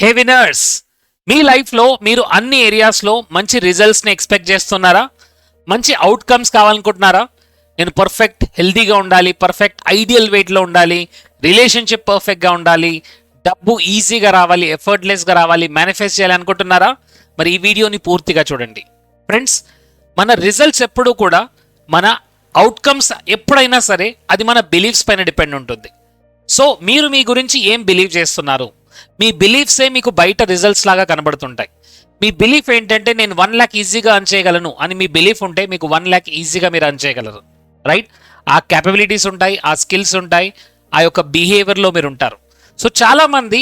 Hey winners, మీ లైఫ్లో మీరు అన్ని ఏరియాస్లో మంచి రిజల్ట్స్ని ఎక్స్పెక్ట్ చేస్తున్నారా? మంచి అవుట్కమ్స్ కావాలనుకుంటున్నారా? నేను పర్ఫెక్ట్ హెల్తీగా ఉండాలి, పర్ఫెక్ట్ ఐడియల్ వెయిట్లో ఉండాలి, రిలేషన్షిప్ పర్ఫెక్ట్గా ఉండాలి, డబ్బు ఈజీగా రావాలి, ఎఫర్ట్లెస్గా రావాలి, మేనిఫెస్ట్ చేయాలి అనుకుంటున్నారా? మరి ఈ వీడియోని పూర్తిగా చూడండి. ఫ్రెండ్స్, మన రిజల్ట్స్ ఎప్పుడూ కూడా మన అవుట్కమ్స్ ఎప్పుడైనా సరే అది మన బిలీఫ్స్ పైన డిపెండ్ ఉంటుంది. సో మీరు మీ గురించి ఏం బిలీవ్ చేస్తున్నారు? మీ బిలీఫ్సే మీకు బయట రిజల్ట్స్ లాగా కనబడుతుంటాయి. మీ బిలీఫ్ ఏంటంటే నేను 1 lakh ఈజీగా అర్న్ చేయగలను అని మీ బిలీఫ్ ఉంటే మీకు 1 lakh ఈజీగా మీరు అర్న్ చేయగలరు, రైట్? ఆ క్యాపబిలిటీస్ ఉంటాయి, ఆ స్కిల్స్ ఉంటాయి, ఆ యొక్క బిహేవియర్లో మీరు ఉంటారు. సో చాలామంది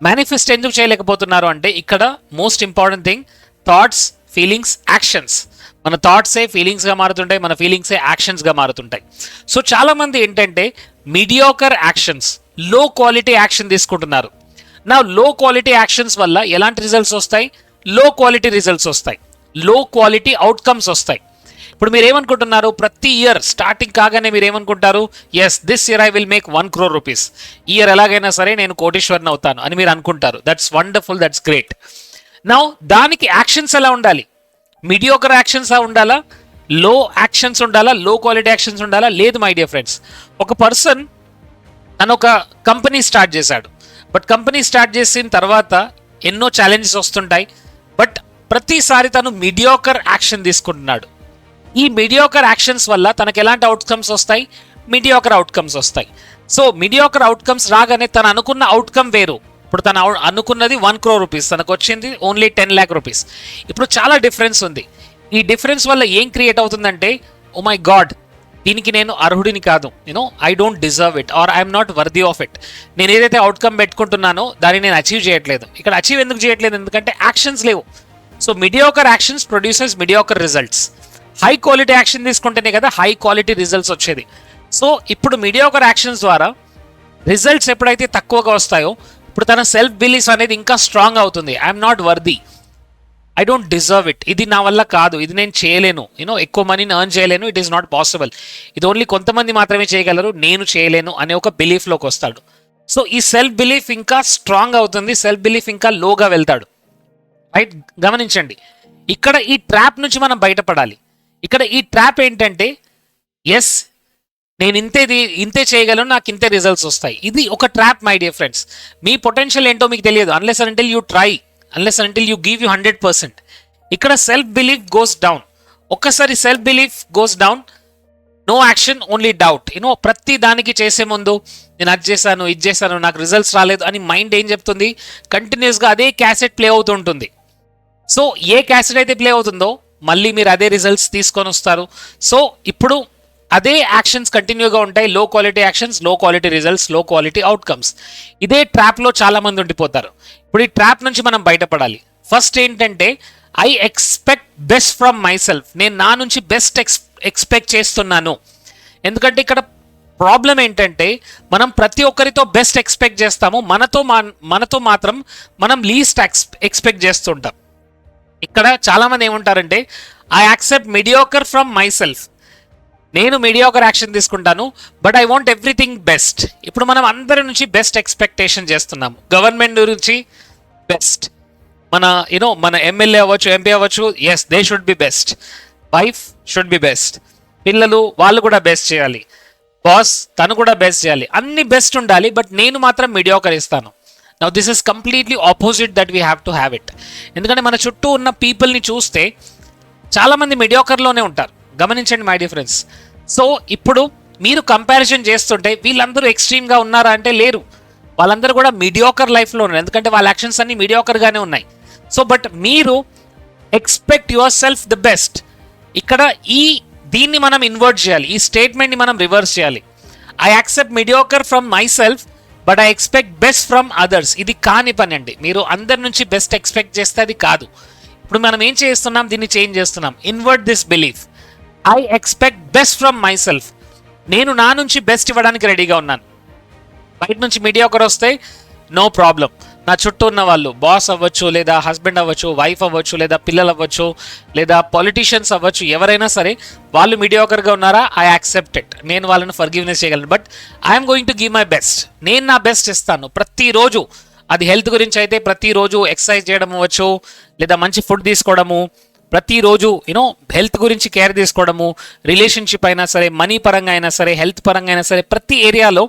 మేనిఫెస్ట్ ఎందుకు చేయలేకపోతున్నారు అంటే ఇక్కడ most important thing thoughts, feelings, actions. మన థాట్సే ఫీలింగ్స్గా మారుతుంటాయి, మన ఫీలింగ్సే యాక్షన్స్గా మారుతుంటాయి. సో చాలామంది ఏంటంటే మీడియోకర్ యాక్షన్స్, లో క్వాలిటీ యాక్షన్ తీసుకుంటున్నారు. నా లో క్వాలిటీ యాక్షన్స్ వల్ల ఎలాంటి రిజల్ట్స్ వస్తాయి? లో క్వాలిటీ రిజల్ట్స్ వస్తాయి, లో క్వాలిటీ అవుట్కమ్స్ వస్తాయి. ఇప్పుడు మీరు ఏమనుకుంటున్నారు? ప్రతి ఇయర్ స్టార్టింగ్ కాగానే మీరు ఏమనుకుంటారు? Yes, this year I will make 1 crore rupees. ఈ ఇయర్ ఎలాగైనా సరే నేను కోటీశ్వరన్ అవుతాను అని మీరు అనుకుంటారు. That's wonderful, that's great. Now దానికి యాక్షన్స్ ఎలా ఉండాలి? మీడియోకర్ యాక్షన్స్ ఉండాలా? లో యాక్షన్స్ ఉండాలా? లో క్వాలిటీ యాక్షన్స్ ఉండాలా? లేదు మై డియర్ ఫ్రెండ్స్. ఒక పర్సన్ తను ఒక కంపెనీ స్టార్ట్ చేశాడు. బట్ కంపెనీ స్టార్ట్ చేసిన తర్వాత ఎన్నో ఛాలెంజెస్ వస్తుంటాయి. బట్ ప్రతిసారి తను మీడియోకర్ యాక్షన్ తీసుకుంటున్నాడు. ఈ మీడియోకర్ యాక్షన్స్ వల్ల తనకు ఎలాంటి అవుట్కమ్స్ వస్తాయి? మీడియోకర్ అవుట్కమ్స్ వస్తాయి. సో మీడియోకర్ అవుట్కమ్స్ రాగానే తను అనుకున్న అవుట్కమ్ వేరు. ఇప్పుడు తను అనుకున్నది 1 crore rupees, తనకు వచ్చింది ఓన్లీ 10 lakh rupees. ఇప్పుడు చాలా డిఫరెన్స్ ఉంది. ఈ డిఫరెన్స్ వల్ల ఏం క్రియేట్ అవుతుందంటే, ఓ మై గాడ్, దీనికి నేను అర్హుడిని కాదు, I don't deserve it or I'm not worthy of it. నేను ఏదైతే అవుట్కమ్ పెట్టుకుంటున్నానో దాన్ని నేను అచీవ్ చేయట్లేదు. ఇక్కడ అచీవ్ ఎందుకు చేయట్లేదు? ఎందుకంటే యాక్షన్స్ లేవు. So mediocre actions produces mediocre results. High quality action తీసుకుంటేనే కదా హై క్వాలిటీ రిజల్ట్స్ వచ్చేది. సో ఇప్పుడు మీడియోకర్ యాక్షన్స్ ద్వారా రిజల్ట్స్ ఎప్పుడైతే తక్కువగా వస్తాయో ఇప్పుడు తన సెల్ఫ్ బిలీఫ్ అనేది ఇంకా స్ట్రాంగ్ అవుతుంది. I'm not worthy, I don't deserve it, ఇది నా వల్ల కాదు, ఇది నేను చేయలేను, ఎక్కువ మనీని ఎర్న్ చేయలేను, ఇట్ ఈస్ నాట్ పాసిబుల్, ఇది ఓన్లీ కొంతమంది మాత్రమే చేయగలరు, నేను చేయలేను అనే ఒక బిలీఫ్లోకి వస్తాడు. సో ఈ సెల్ఫ్ బిలీఫ్ ఇంకా స్ట్రాంగ్ అవుతుంది, సెల్ఫ్ బిలీఫ్ ఇంకా లోగా వెళ్తాడు, రైట్? గమనించండి, ఇక్కడ ఈ ట్రాప్ నుంచి మనం బయటపడాలి. ఇక్కడ ఈ ట్రాప్ ఏంటంటే, ఎస్ నేను ఇంతే చేయగలను, నాకు ఇంతే రిజల్ట్స్ వస్తాయి. ఇది ఒక ట్రాప్ మై డియర్ ఫ్రెండ్స్. మీ పొటెన్షియల్ ఏంటో మీకు తెలియదు unless until you try, unless until you give you 100%. ఇక్కడ సెల్ఫ్ బిలీఫ్ గోస్ డౌన్. ఒక్కసారి self belief goes down, no action, only doubt. ప్రతి దానికి చేసే ముందు నేను అది చేశాను, ఇది చేశాను, నాకు రిజల్ట్స్ రాలేదు అని మైండ్ ఏం చెప్తుంది? కంటిన్యూస్గా అదే క్యాసెట్ ప్లే అవుతుంటుంది. సో ఏ క్యాసెట్ అయితే ప్లే అవుతుందో మళ్ళీ మీరు అదే రిజల్ట్స్ తీసుకొని వస్తారు. సో ఇప్పుడు అదే యాక్షన్స్ కంటిన్యూగా ఉంటాయి. లో క్వాలిటీ యాక్షన్స్, లో క్వాలిటీ రిజల్ట్స్, లో క్వాలిటీ అవుట్కమ్స్. ఇదే ట్రాప్లో చాలామంది ఉండిపోతారు. ఇప్పుడు ఈ ట్రాప్ నుంచి మనం బయటపడాలి. ఫస్ట్ ఏంటంటే, I expect best from myself. నేను నా నుంచి బెస్ట్ ఎక్స్పెక్ట్ చేస్తున్నాను. ఎందుకంటే ఇక్కడ ప్రాబ్లం ఏంటంటే మనం ప్రతి ఒక్కరితో బెస్ట్ ఎక్స్పెక్ట్ చేస్తాము, మనతో మాత్రం మనం లీస్ట్ ఎక్స్పెక్ట్ చేస్తుంటాం. ఇక్కడ చాలామంది ఏమంటారంటే, I accept mediocre from myself. నేను మీడియోకర్ యాక్షన్ తీసుకుంటాను, but I want everything best. ఇప్పుడు మనం అందరి నుంచి బెస్ట్ ఎక్స్పెక్టేషన్ చేస్తున్నాము. గవర్నమెంట్ నుంచి బెస్ట్, మన ఎమ్మెల్యే అవ్వచ్చు, ఎంపీ అవ్వచ్చు, yes they should be best. Wife should be best, పిల్లలు వాళ్ళు కూడా బెస్ట్ చేయాలి, బాస్ తను కూడా బెస్ట్ చేయాలి, అన్ని బెస్ట్ ఉండాలి. బట్ నేను మాత్రం మీడియోకర్ ఇస్తాను. Now this is completely opposite that we have to have it. ఎందుకంటే మన చుట్టూ ఉన్న పీపుల్ని చూస్తే చాలామంది మీడియోకర్లోనే ఉంటారు. గమనించండి మై డియర్ ఫ్రెండ్స్. సో ఇప్పుడు మీరు కంపారిజన్ చేస్తుంటే వీళ్ళందరూ ఎక్స్ట్రీమ్గా ఉన్నారా అంటే లేరు. వాళ్ళందరూ కూడా మీడియోకర్ లైఫ్లో ఉన్నారు, ఎందుకంటే వాళ్ళ యాక్షన్స్ అన్ని మీడియోకర్గానే ఉన్నాయి. సో బట్ మీరు expect your self the best. ఇక్కడ దీన్ని మనం ఇన్వర్ట్ చేయాలి, ఈ స్టేట్మెంట్ని మనం రివర్స్ చేయాలి. I accept mediocre from my self but I expect best from others. ఇది కాని పని అండి. మీరు అందరి నుంచి బెస్ట్ ఎక్స్పెక్ట్ చేస్తే అది కాదు. ఇప్పుడు మనం ఏం చేస్తున్నాం? దీన్ని చేంజ్ చేస్తున్నాం. Invert this belief. I expect best from myself. నేను నా నుంచి బెస్ట్ ఇవ్వడానికి రెడీగా ఉన్నాను. బయట నుంచి మీడియోకర్ వస్తే నో ప్రాబ్లం. నా చుట్టూ ఉన్న వాళ్ళు, బాస్ అవ్వచ్చు, లేదా హస్బెండ్ అవ్వచ్చు, వైఫ్ అవ్వచ్చు, లేదా పిల్లలు అవ్వచ్చు, లేదా పొలిటీషియన్స్ అవ్వచ్చు, ఎవరైనా సరే వాళ్ళు మీడియోకర్గా ఉన్నారా? I accept it. నేను వాళ్ళని ఫర్గివ్నెస్ చేయగలను. But I'm going to give my best. నేను నా బెస్ట్ ఇస్తాను. ప్రతిరోజు అది హెల్త్ గురించి అయితే ప్రతిరోజు ఎక్సర్సైజ్ చేయడం అవ్వచ్చు, లేదా మంచి ఫుడ్ తీసుకోవడము, ప్రతిరోజు హెల్త్ గురించి కేర్ తీసుకోవడము, రిలేషన్షిప్ అయినా సరే, మనీ పరంగా అయినా సరే, హెల్త్ పరంగా అయినా సరే, ప్రతి ఏరియాలో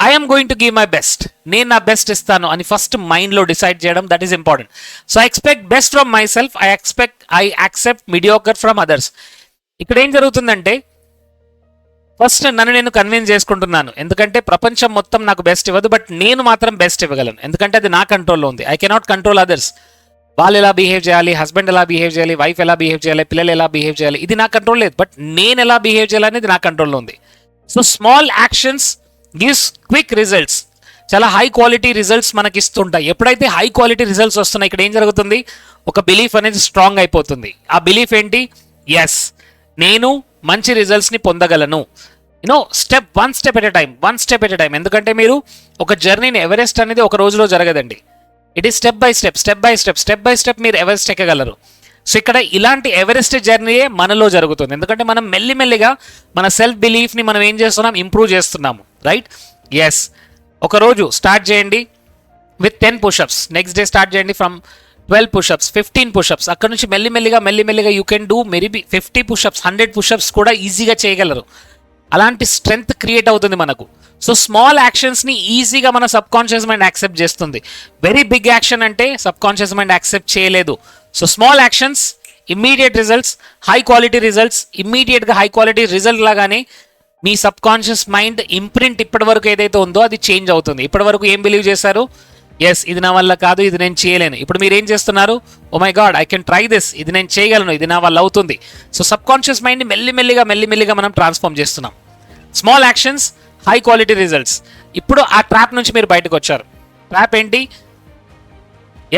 I'm going to give my best, నేను నా బెస్ట్ ఇస్తాను అని ఫస్ట్ మైండ్లో డిసైడ్ చేయడం, that is important. So I expect best from my self, I accept mediocre from others. ఇక్కడ ఏం జరుగుతుందంటే ఫస్ట్ నన్ను నేను కన్విన్స్ చేసుకుంటున్నాను, ఎందుకంటే ప్రపంచం మొత్తం నాకు బెస్ట్ ఇవ్వదు, బట్ నేను మాత్రం బెస్ట్ ఇవ్వగలను, ఎందుకంటే అది నా కంట్రోల్లో ఉంది. I cannot control others. వాళ్ళు ఎలా బిహేవ్ చేయాలి, హస్బెండ్ ఎలా బిహేవ్ చేయాలి, వైఫ్ ఎలా బిహేవ్ చేయాలి, పిల్లలు ఎలా బిహేవ్ చేయాలి, ఇది నా కంట్రోల్ లేదు, బట్ నేను ఎలా బిహేవ్ చేయాలి అనేది నా కంట్రోల్లో ఉంది. So small actions gives quick results, చాలా హై క్వాలిటీ రిజల్ట్స్ మనకి ఇస్తుంటాయి. ఎప్పుడైతే హై క్వాలిటీ రిజల్ట్స్ వస్తున్నాయి, ఇక్కడ ఏం జరుగుతుంది, ఒక బిలీఫ్ అనేది స్ట్రాంగ్ అయిపోతుంది. ఆ బిలీఫ్ ఏంటి, ఎస్ నేను మంచి రిజల్ట్స్ని పొందగలను. One step at a time. ఎందుకంటే మీరు ఒక జర్నీని, ఎవరెస్ట్ అనేది ఒక రోజులో జరగదండి, it is step by step మీరు ఎవరెస్ట్ ఎక్కగలరు. సో ఇక్కడ ఇలాంటి ఎవరెస్ట్ జర్నీయే మనలో జరుగుతుంది, ఎందుకంటే మనం మెల్లిమెల్లిగా మన సెల్ఫ్ బిలీఫ్ని మనం ఏం చేస్తున్నాం, ఇంప్రూవ్ చేస్తున్నాము, రైట్? ఎస్, ఒకరోజు స్టార్ట్ చేయండి with 10 push-ups, next day start చేయండి ఫ్రమ్ 12 పుషప్స్, 15 పుషప్స్, అక్కడ నుంచి మెల్లిమెల్లిగా you can do maybe 50 push-ups, 100 push-ups కూడా ఈజీగా చేయగలరు. అలాంటి స్ట్రెంగ్త్ క్రియేట్ అవుతుంది మనకు. సో స్మాల్ యాక్షన్స్ని ఈజీగా మన సబ్ కాన్షియస్ మైండ్ యాక్సెప్ట్ చేస్తుంది. వెరీ బిగ్ యాక్షన్ అంటే సబ్ కాన్షియస్ మైండ్ యాక్సెప్ట్ చేయలేదు. So small actions, immediate results, high quality results, ఇమ్మీడియట్గా హై క్వాలిటీ రిజల్ట్ లాగానే మీ సబ్ కాన్షియస్ మైండ్ ఇంప్రింట్ ఇప్పటి వరకు ఏదైతే ఉందో అది చేంజ్ అవుతుంది. ఇప్పటి వరకు ఏం బిలీవ్ చేశారు, ఎస్ ఇది నా వల్ల కాదు, ఇది నేను చేయలేను. ఇప్పుడు మీరు ఏం చేస్తున్నారు, oh my God I can try this, ఇది నేను చేయగలను, ఇది నా వల్ల అవుతుంది. సో సబ్ కాన్షియస్ మైండ్ని మెల్లిమెల్లిగా మనం ట్రాన్స్ఫార్మ్ చేస్తున్నాం. Small actions, high quality results. ఇప్పుడు ఆ ట్రాప్ నుంచి మీరు బయటకు వచ్చారు. ట్రాప్ ఏంటి,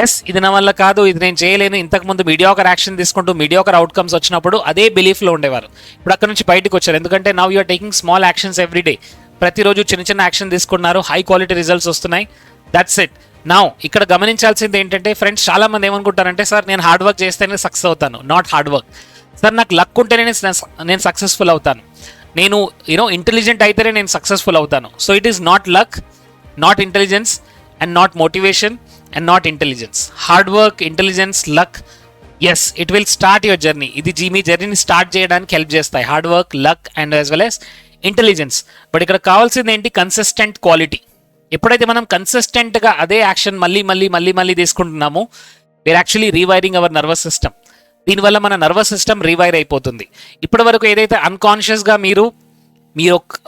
ఎస్ ఇది నా వల్ల కాదు, ఇది నేను చేయలేను. ఇంతకుముందు మీడియాకర్ యాక్షన్ తీసుకుంటూ మీడియాకర్ అవుట్కమ్స్ వచ్చినప్పుడు అదే బిలీఫ్లో ఉండేవారు. ఇప్పుడు అక్కడ నుంచి బయటకు వచ్చారు, ఎందుకంటే now you're taking small actions every day. ప్రతిరోజు చిన్న యాక్షన్ తీసుకున్నారు, హై క్వాలిటీ రిజల్ట్స్ వస్తున్నాయి. That's it. నౌ ఇక్కడ గమనించాల్సింది ఏంటంటే ఫ్రెండ్స్, చాలా మంది ఏమనుకుంటారంటే, సార్ నేను హార్డ్ వర్క్ చేస్తేనే సక్సెస్ అవుతాను. Not hard work. సార్ నాకు లక్ ఉంటేనే నేను సక్సెస్ఫుల్ అవుతాను, నేను ఇంటెలిజెంట్ అయితేనే నేను సక్సెస్ఫుల్ అవుతాను. So it is not luck, not intelligence, and not motivation, and not intelligence. Hard work, intelligence, luck, yes it will start your journey. ఇది మీ జర్నీని స్టార్ట్ చేయడానికి హెల్ప్ చేస్తాయి, hard work, luck and as well as intelligence. But ఇక్కడ కావాల్సింది ఏంటి, consistent quality. ఎప్పుడైతే మనం కన్సిస్టెంట్గా అదే యాక్షన్ మళ్ళీ తీసుకుంటున్నామో, we're actually rewiring our nervous system. దీనివల్ల మన నర్వస్ సిస్టమ్ రీవైర్ అయిపోతుంది. ఇప్పటి వరకు ఏదైతే అన్కాన్షియస్గా మీరు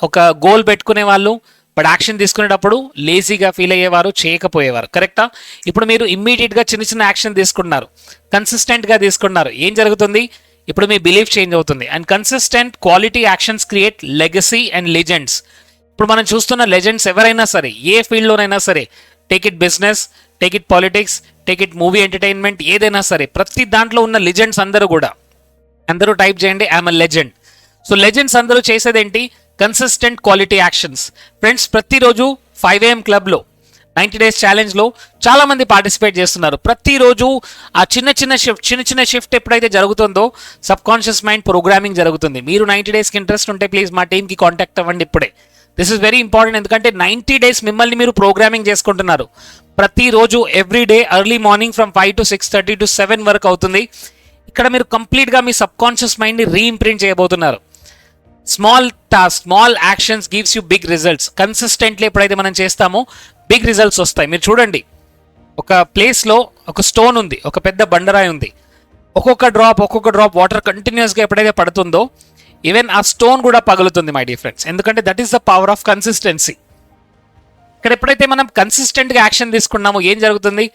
ఒక గోల్ పెట్టుకునే వాళ్ళు, బట్ యాక్షన్ తీసుకునేటప్పుడు లేజీగా ఫీల్ అయ్యేవారు, చేయకపోయేవారు, కరెక్టా? ఇప్పుడు మీరు ఇమ్మీడియట్గా చిన్న యాక్షన్ తీసుకుంటున్నారు, కన్సిస్టెంట్గా తీసుకున్నారు. ఏం జరుగుతుంది, ఇప్పుడు మీ బిలీఫ్ చేంజ్ అవుతుంది. And consistent quality actions create legacy and legends. ఇప్పుడు మనం చూస్తున్న లెజెండ్స్ ఎవరైనా సరే, ఏ ఫీల్డ్లోనైనా సరే, take it business, take it politics, take it movie entertainment, ఏదైనా సరే, ప్రతి దాంట్లో ఉన్న లెజెండ్స్ అందరూ టైప్ చేయండి I'm a legend. So legends అందరూ చేసేదేంటి, కన్సిస్టెంట్ క్వాలిటీ యాక్షన్స్. ఫ్రెండ్స్, ప్రతిరోజు 5 AM క్లబ్లో 90 డేస్ ఛాలెంజ్లో చాలామంది పార్టిసిపేట్ చేస్తున్నారు. ప్రతిరోజు ఆ చిన్న షిఫ్ట్ ఎప్పుడైతే జరుగుతుందో సబ్ కాన్షియస్ మైండ్ ప్రోగ్రామింగ్ జరుగుతుంది. మీరు 90 డేస్కి ఇంట్రెస్ట్ ఉంటే ప్లీజ్ మా టీమ్కి కాంటాక్ట్ అవ్వండి ఇప్పుడే. దిస్ ఇస్ వెరీ ఇంపార్టెంట్, ఎందుకంటే 90 డేస్ మిమ్మల్ని మీరు ప్రోగ్రామింగ్ చేసుకుంటున్నారు. ప్రతిరోజు every day early morning from 5 to 6:30 to 7 వరకు అవుతుంది. ఇక్కడ మీరు కంప్లీట్గా మీ సబ్ కాన్షియస్ మైండ్ని రీఇంప్రింట్ చేయబోతున్నారు. Small actions gives you big results. Consistently ఎప్పుడైతే మనం చేస్తామో బిగ్ రిజల్ట్స్ వస్తాయి. మీరు చూడండి, ఒక ప్లేస్లో ఒక స్టోన్ ఉంది, ఒక పెద్ద బండరాయి ఉంది. ఒక్కొక్క డ్రాప్ వాటర్ కంటిన్యూస్గా ఎప్పుడైతే పడుతుందో ఈవెన్ ఆ స్టోన్ కూడా పగులుతుంది మై డియర్ ఫ్రెండ్స్, ఎందుకంటే that is the power of consistency. ఇక్కడ ఎప్పుడైతే మనం కన్సిస్టెంట్గా యాక్షన్ తీసుకున్నామో ఏం జరుగుతుంది,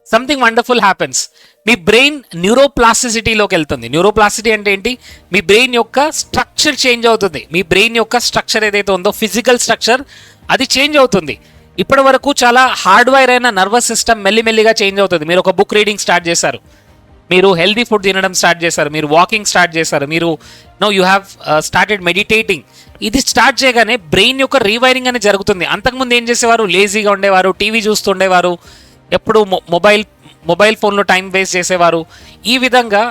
సంథింగ్ వండర్ఫుల్ హ్యాపెన్స్. మీ బ్రెయిన్ న్యూరోప్లాస్టిసిటీలోకి వెళ్తుంది. న్యూరోప్లాస్టిసిటీ అంటే ఏంటి, మీ బ్రెయిన్ యొక్క స్ట్రక్చర్ చేంజ్ అవుతుంది. మీ బ్రెయిన్ యొక్క స్ట్రక్చర్ ఏదైతే ఉందో, ఫిజికల్ స్ట్రక్చర్, అది చేంజ్ అవుతుంది. ఇప్పటి వరకు చాలా హార్డ్వైర్ అయిన నర్వస్ సిస్టమ్ మెల్లిమెల్లిగా చేంజ్ అవుతుంది. మీరు ఒక బుక్ రీడింగ్ స్టార్ట్ చేశారు, మీరు హెల్దీ ఫుడ్ తినడం స్టార్ట్ చేశారు, మీరు వాకింగ్ స్టార్ట్ చేశారు, మీరు యూ హ్యావ్ స్టార్టెడ్ మెడిటేటింగ్. ఇది స్టార్ట్ చేయగానే బ్రెయిన్ యొక్క రీవైరింగ్ అనేది జరుగుతుంది. అంతకుముందు ఏం చేసేవారు, లేజీగా ఉండేవారు, టీవీ చూస్తుండేవారు, ఎప్పుడు మొబైల్ ఫోన్లో టైం వేస్ట్ చేసేవారు. ఈ విధంగా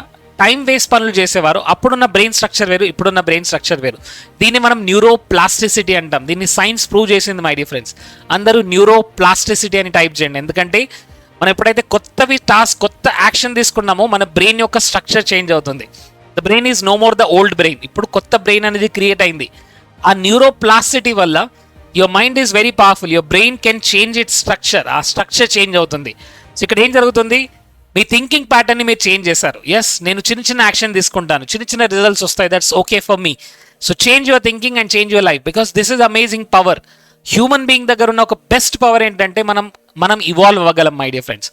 టైం వేస్ట్ పనులు చేసేవారు అప్పుడున్న బ్రెయిన్ స్ట్రక్చర్ వేరు, ఇప్పుడున్న బ్రెయిన్ స్ట్రక్చర్ వేరు. దీన్ని మనం న్యూరో ప్లాస్టిసిటీ అంటాం. దీన్ని సైన్స్ ప్రూవ్ చేసింది మై డియర్ ఫ్రెండ్స్. అందరూ న్యూరో ప్లాస్టిసిటీ అని టైప్ చేయండి. ఎందుకంటే మనం ఎప్పుడైతే కొత్తవి టాస్క్, కొత్త యాక్షన్ తీసుకున్నామో మన బ్రెయిన్ యొక్క స్ట్రక్చర్ చేంజ్ అవుతుంది. The brain is no more the old brain. ఇప్పుడు కొత్త బ్రెయిన్ అనేది క్రియేట్ అయింది. ఆ న్యూరో ప్లాస్టిసిటీ వల్ల your mind is very powerful. Your brain can change its structure. ఆ స్ట్రక్చర్ చేంజ్ అవుతుంది. సో ఇక్కడ ఏం జరుగుతుంది, మీ థింకింగ్ ప్యాటర్న్ని మీరు చేంజ్ చేశారు. ఎస్, నేను చిన్న చిన్న యాక్షన్ తీసుకుంటాను, చిన్న చిన్న రిజల్ట్స్ వస్తాయి, that's okay for me. So change your thinking and change your life, because this is amazing power. Human being దగ్గర ఉన్న ఒక బెస్ట్ పవర్ ఏంటంటే మనం ఇవాల్వ్ అవ్వగలం మై డియర్ ఫ్రెండ్స్.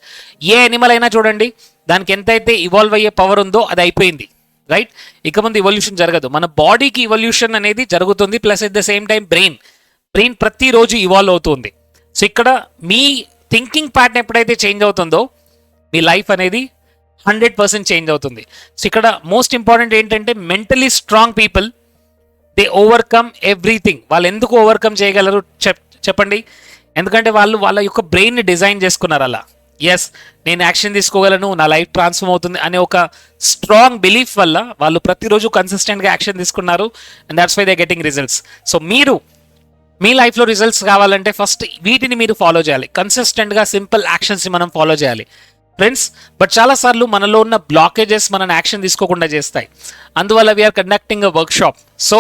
ఏ అనిమల్ అయినా చూడండి, దానికి ఎంతైతే ఇవాల్వ్ అయ్యే పవర్ ఉందో అది అయిపోయింది, రైట్? ఇక ముందు ఇవల్యూషన్ జరగదు. మన బాడీకి ఇవల్యూషన్ అనేది జరుగుతుంది, plus at the same time brain ప్రతిరోజు ఇవాల్వ్ అవుతుంది. సో ఇక్కడ మీ థింకింగ్ ప్యాటర్న్ ఎప్పుడైతే చేంజ్ అవుతుందో మీ లైఫ్ అనేది 100% చేంజ్ అవుతుంది. సో ఇక్కడ మోస్ట్ ఇంపార్టెంట్ ఏంటంటే mentally strong people they overcome everything. వాళ్ళు ఎందుకు ఓవర్కమ్ చేయగలరు చెప్పండి? ఎందుకంటే వాళ్ళ యొక్క బ్రెయిన్ని డిజైన్ చేసుకున్నారు అలా. ఎస్, నేను యాక్షన్ తీసుకోగలను, నా లైఫ్ ట్రాన్స్ఫార్మ్ అవుతుంది అనే ఒక స్ట్రాంగ్ బిలీఫ్ వల్ల వాళ్ళు ప్రతిరోజు కన్సిస్టెంట్గా యాక్షన్ తీసుకున్నారు, and that's why they getting results. So మీరు మీ లైఫ్లో రిజల్ట్స్ కావాలంటే ఫస్ట్ వీటిని మీరు ఫాలో చేయాలి. కన్సిస్టెంట్గా సింపుల్ యాక్షన్స్ని మనం ఫాలో చేయాలి ఫ్రెండ్స్. బట్ చాలాసార్లు మనలో ఉన్న బ్లాకేజెస్ మనల్ని యాక్షన్ తీసుకోకుండా చేస్తాయి. అందువల్ల we're conducting a workshop. So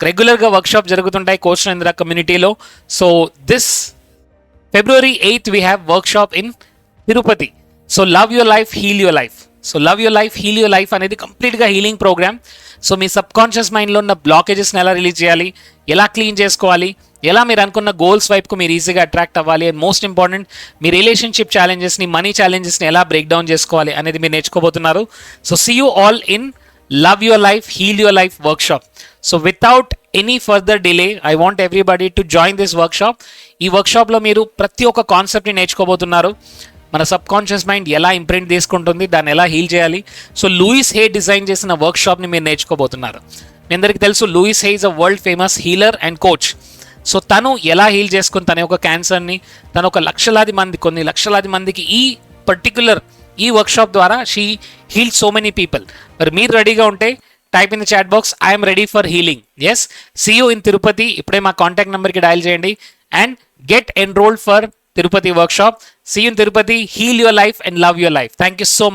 రెగ్యులర్గా వర్క్షాప్ జరుగుతుంటాయి కోచ్ రవీంద్ర కమ్యూనిటీలో. So this February 8th we have workshop in Tirupati. So love your life, heal your life. So love your life, heal your life అనేది కంప్లీట్గా healing program. So మీ subconscious మైండ్లో ఉన్న బ్లాకేజెస్ని ఎలా release చేయాలి, ఎలా క్లీన్ చేసుకోవాలి, ఎలా మీరు అనుకున్న గోల్స్ వైపుకు మీరు ఈజీగా అట్రాక్ట్ అవ్వాలి, అండ్ మోస్ట్ ఇంపార్టెంట్ మీ రిలేషన్షిప్ ఛాలెంజెస్ని, మనీ ఛాలెంజెస్ని ఎలా బ్రేక్ డౌన్ చేసుకోవాలి అనేది మీరు నేర్చుకోబోతున్నారు. So see you all in love your life, heal your life workshop. So without any further delay I want everybody to join this workshop. ఈ వర్క్షాప్లో మీరు ప్రతి ఒక్క కాన్సెప్ట్ని నేర్చుకోబోతున్నారు. మన సబ్ కాన్షియస్ మైండ్ ఎలా ఇంప్రింట్ తీసుకుంటుంది, దాన్ని ఎలా హీల్ చేయాలి. సో లూయిస్ హే డిజైన్ చేసిన వర్క్షాప్ని మీరు నేర్చుకోబోతున్నారు. మీ అందరికీ తెలుసు Louise Hay is a world famous healer and coach. So తను ఎలా హీల్ చేసుకుని తన యొక్క క్యాన్సర్ని తను ఒక కొన్ని లక్షలాది మందికి ఈ పర్టిక్యులర్ ఈ వర్క్షాప్ ద్వారా she heal so many people. మరి మీరు రెడీగా ఉంటే type in the chat box I'm ready for healing. Yes, see you in Tirupati. ఇప్పుడే మా కాంటాక్ట్ నెంబర్కి డయల్ చేయండి and get enrolled for Tirupati workshop. See you in Tirupati. Heal your life and love your life. Thank you so much.